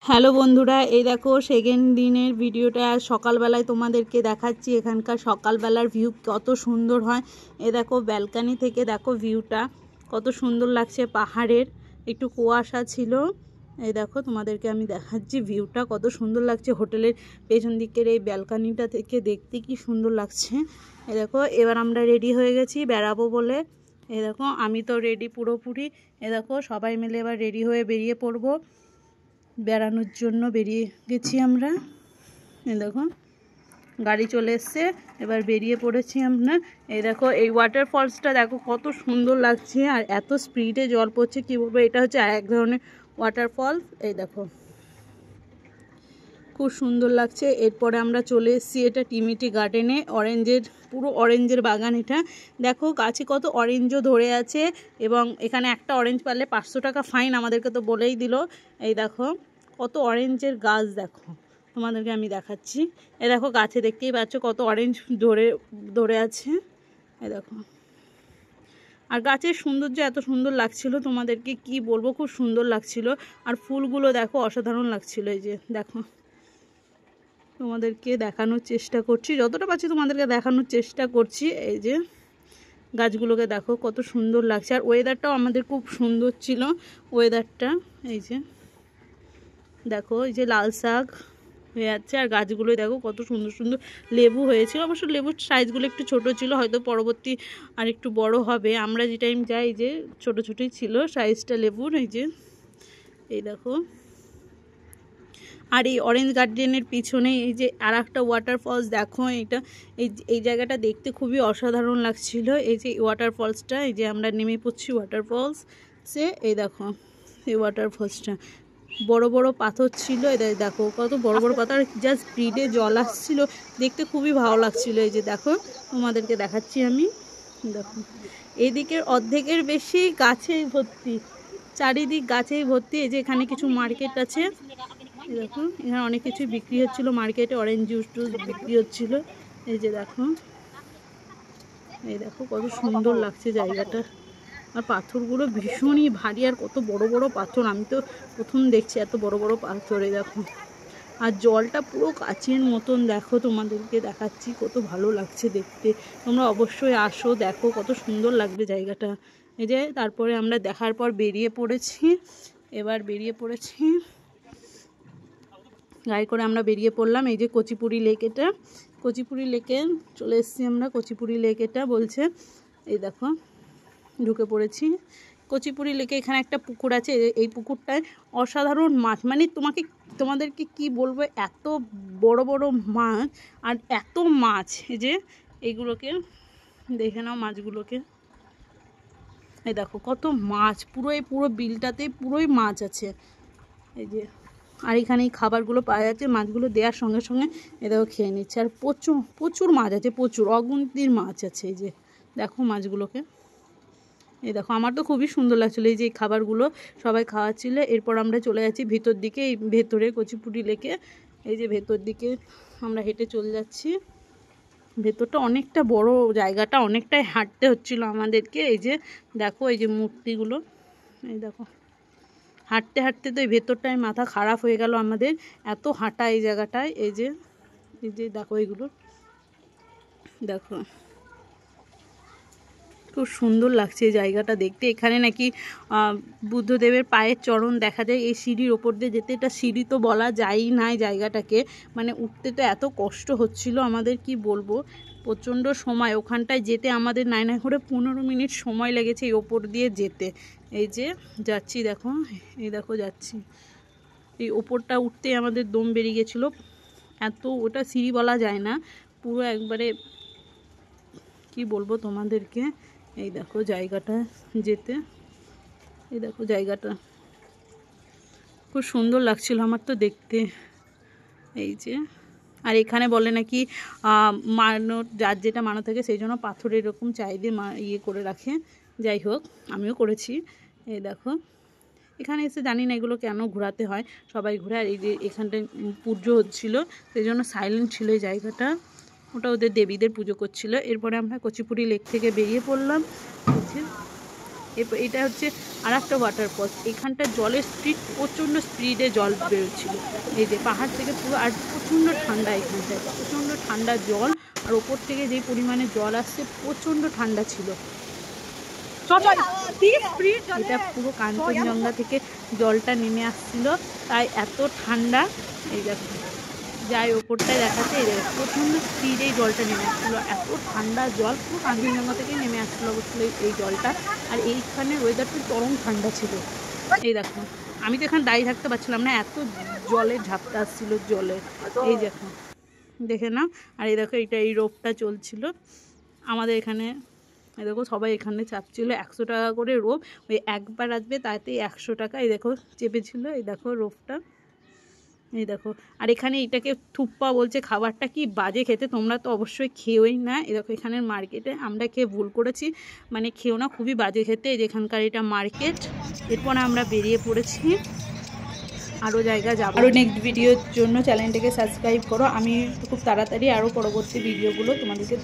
Hello বন্ধুরা, এই দেখো সেকেন্ড দিনের ভিডিওটা। আর সকালবেলায় তোমাদেরকে দেখাচ্ছি এখানকার সকালবেলার ভিউ কত সুন্দর হয়। এ দেখো ব্যালকানি থেকে দেখো ভিউটা কত সুন্দর লাগছে, পাহাড়ের একটু কুয়াশা ছিল। এই দেখো তোমাদেরকে আমি দেখাচ্ছি ভিউটা কত সুন্দর লাগছে। হোটেলের পেছন দিকের এই ব্যালকানিটা থেকে দেখতে কি সুন্দর লাগছে। এই দেখো এবার আমরা রেডি হয়ে গেছি বেড়াবো বলে। এই দেখো আমি তো রেডি পুরোপুরি। এ দেখো সবাই মিলে এবার রেডি হয়ে বেরিয়ে পড়বো, বেড়ানোর জন্য বেরিয়ে গেছি আমরা। এই দেখো গাড়ি চলে এসছে, এবার বেরিয়ে পড়েছি আমরা। এই দেখো এই ওয়াটারফলসটা দেখো কত সুন্দর লাগছে, আর এত স্পিডে জল পড়ছে কি বলবো। এটা হচ্ছে এক ধরনের ওয়াটারফলস। এই দেখো খুব সুন্দর লাগছে। এরপরে আমরা চলে এসেছি এটা টিমিটি গার্ডেনে, অরেঞ্জের পুরো অরেঞ্জের বাগান এটা। দেখো গাছে কত অরেঞ্জও ধরে আছে, এবং এখানে একটা অরেঞ্জ পারলে 500 টাকা ফাইন, আমাদেরকে তো বলেই দিল। এই দেখো কত অরেঞ্জের গাছ, দেখো তোমাদেরকে আমি দেখাচ্ছি। এই দেখো গাছে দেখতেই পাচ্ছ কত অরেঞ্জ ধরে আছে। এই দেখো আর গাছের সৌন্দর্য এত সুন্দর লাগছিল, তোমাদেরকে কি বলবো, খুব সুন্দর লাগছিল। আর ফুলগুলো দেখো অসাধারণ লাগছিল। এই যে দেখো তোমাদেরকে দেখানোর চেষ্টা করছি, যতটা পারছি তোমাদেরকে দেখানোর চেষ্টা করছি। এই যে গাছগুলোকে দেখো কত সুন্দর লাগছে, আর ওয়েদারটাও আমাদের খুব সুন্দর ছিল ওয়েদারটা। এই যে দেখো এই যে লাল শাক হয়ে যাচ্ছে, আর গাছগুলোই দেখো কত সুন্দর সুন্দর লেবু হয়েছিল। অবশ্য লেবুর সাইজগুলো একটু ছোট ছিল, হয়তো পরবর্তী আর একটু বড় হবে। আমরা যে টাইম যাই যে ছোট ছোটই ছিল সাইজটা লেবুর। এই যে এই দেখো, আর এই অরেঞ্জ গার্ডেনের পিছনে এই যে আর একটা ওয়াটারফলস দেখো, এটা এই জায়গাটা দেখতে খুবই অসাধারণ লাগছিল। এই যে ওয়াটারফলসটা, এই যে আমরা নেমে পড়ছি ওয়াটারফলসে। এই দেখো এই ওয়াটারফলসটা বড় বড় পাথর ছিল। এটা দেখো কত বড় বড় পাথর, যা স্পিডে জল আসছিল, দেখতে খুবই ভালো লাগছিল। এই যে দেখো তোমাদেরকে দেখাচ্ছি আমি। দেখো এদিকের অর্ধেকের বেশি গাছেই ভর্তি, চারিদিক গাছেই ভর্তি। এই যে এখানে কিছু মার্কেট আছে, দেখো এখানে অনেক কিছু বিক্রি হচ্ছিল মার্কেটে, অরেঞ্জ জুস টুস বিক্রি হচ্ছিল। এই যে দেখো, এই দেখো কত সুন্দর লাগছে জায়গাটা। আর পাথরগুলো ভীষণই ভারী, আর কত বড় বড় পাথর, আমি তো প্রথম দেখছি এত বড় বড় পাথর। এই দেখো, আর জলটা পুরো কাচের মতন, দেখো তোমাদেরকে দেখাচ্ছি কত ভালো লাগছে দেখতে। তোমরা অবশ্যই আসো, দেখো কত সুন্দর লাগবে জায়গাটা। এই যে তারপরে আমরা দেখার পর বেরিয়ে পড়েছি, এবার বেরিয়ে পড়েছি গাড়ি করে আমরা বেরিয়ে পড়লাম। এই যে কচিপুরি লেক, এটা কচিপুরি লেকে চলে এসেছি আমরা। কচিপুরি লেক এটা বলছে। এই দেখো ঢুকে পড়েছি কচিপুরি লেকে। এখানে একটা পুকুর আছে, এই পুকুরটায় অসাধারণ মাছ, মানে তোমাদেরকে কি বলবো, এত বড় বড় মাছ, আর এত মাছ। এই যে এইগুলোকে দেখে নাও, মাছগুলোকে এই দেখো কত মাছ, পুরো বিলটাতে পুরোই মাছ আছে। এই যে আর এখানে এই খাবারগুলো পাওয়া যাচ্ছে, মাছগুলো দেওয়ার সঙ্গে সঙ্গে এ দেখো খেয়ে নিচ্ছে। আর প্রচুর প্রচুর মাছ আছে, প্রচুর অগুন্তির মাছ আছে। এই যে দেখো মাছগুলোকে, এই দেখো আমার তো খুবই সুন্দর লাগছিলো। এই যে এই খাবারগুলো সবাই খাওয়াচ্ছিল। এরপর আমরা চলে যাচ্ছি ভিতর দিকে, এই ভেতরে কচিপুরি লেকে। এই যে ভেতর দিকে আমরা হেঁটে চলে যাচ্ছি। ভেতরটা অনেকটা বড়, জায়গাটা অনেকটাই হাঁটতে হচ্ছিল আমাদেরকে। এই যে দেখো এই যে মূর্তিগুলো, এই দেখো হাঁটতে হাঁটতে তো এই ভেতরটায় মাথা খারাপ হয়ে গেল আমাদের, এত হাঁটা এই জায়গাটায়। এই যে দেখো এইগুলো দেখো খুব সুন্দর লাগছে এই জায়গাটা দেখতে। এখানে নাকি বুদ্ধদেবের পায়ের চরণ দেখা যায় এই সিঁড়ির ওপর দিয়ে যেতে। এটা সিঁড়ি তো বলা যায়ই না এই জায়গাটাকে, মানে উঠতে তো এত কষ্ট হচ্ছিল আমাদের, কি বলবো, প্রচণ্ড সময় ওখানটায় যেতে আমাদের নাই করে 15 মিনিট সময় লেগেছে এই ওপর দিয়ে যেতে। এই যে যাচ্ছি দেখো, এই দেখো যাচ্ছি, এই ওপরটা উঠতে আমাদের দম বেরিয়ে গেছিলো এত। ওটা সিঁড়ি বলা যায় না, পুরো একবারে কি বলবো তোমাদেরকে। এই দেখো জায়গাটা যেতে, এই দেখো জায়গাটা খুব সুন্দর লাগছিল আমার তো দেখতে। এই যে আর এখানে বলে নাকি মানো, যার যেটা মানো থাকে সেই জন্য পাথর এরকম চাইলে ইয়ে করে রাখে। যাই হোক আমিও করেছি। এই দেখো এখানে এসে জানি না এগুলো কেন ঘোরাতে হয়, সবাই ঘুরে। আর এই যে এখানটায় পুজো হচ্ছিলো, সেই জন্য সাইলেন্ট ছিল এই জায়গাটা, ওটা ওদের দেবীদের পুজো করছিল। এরপরে আমরা কচিপুরি লেক থেকে বেরিয়ে পড়লাম। এটা হচ্ছে আর একটা ওয়াটারফলস। এখানটা জলের স্পিড প্রচণ্ড স্পিডে জল বেরোচ্ছিল, এই যে পাহাড় থেকে পুরো। আর প্রচণ্ড ঠান্ডা, এখানটায় প্রচণ্ড ঠান্ডা জল, আর ওপর থেকে যেই পরিমাণে জল আসছে প্রচণ্ড ঠান্ডা ছিল। এটা পুরো কাঞ্চনজঙ্ঘা থেকে জলটা নেমে আসছিল, তাই এত ঠান্ডা। এই দেখো যাই ওপরটায় দেখাচ্ছে, এই দেখো প্রচণ্ড স্পিডেই জলটা নেমে আসছিলো, এত ঠান্ডা জল, পুরো কাঞ্চনজঙ্ঘা থেকেই নেমে আসছিলো অবশ্যই এই জলটা। আর এইখানে ওয়েদারটা চরম ঠান্ডা ছিল। এই দেখো আমি তো এখানে দাঁড়িয়ে থাকতে পারছিলাম না, এত জলের ঝাপটা আসছিল জলে। এই দেখো দেখে নাও। আর এই দেখো এই রোপটা চলছিল আমাদের এখানে। এই দেখো সবাই এখানে চাপছিল, 100 টাকা করে রোপ, ওই একবার আসবে তাতে 100 টাকা। এই দেখো চেপেছিল, এই দেখো রোপটা, এই দেখো। আর এখানে এটাকে থুপ্পা বলছে, খাবারটা কি বাজে খেতে, তোমরা তো অবশ্যই খেয়েই না। এই দেখো এখানের মার্কেটে আমরা খেয়ে ভুল করেছি, মানে খেয়েও না, খুবই বাজে খেতে। এই যেখানকার এটা মার্কেট। এরপর আমরা বেরিয়ে পড়েছি আরও জায়গা যাবো। আরও নেক্সট ভিডিওর জন্য চ্যানেলটাকে সাবস্ক্রাইব করো। আমি খুব তাড়াতাড়ি আরও পরবর্তী ভিডিওগুলো তোমাদেরকে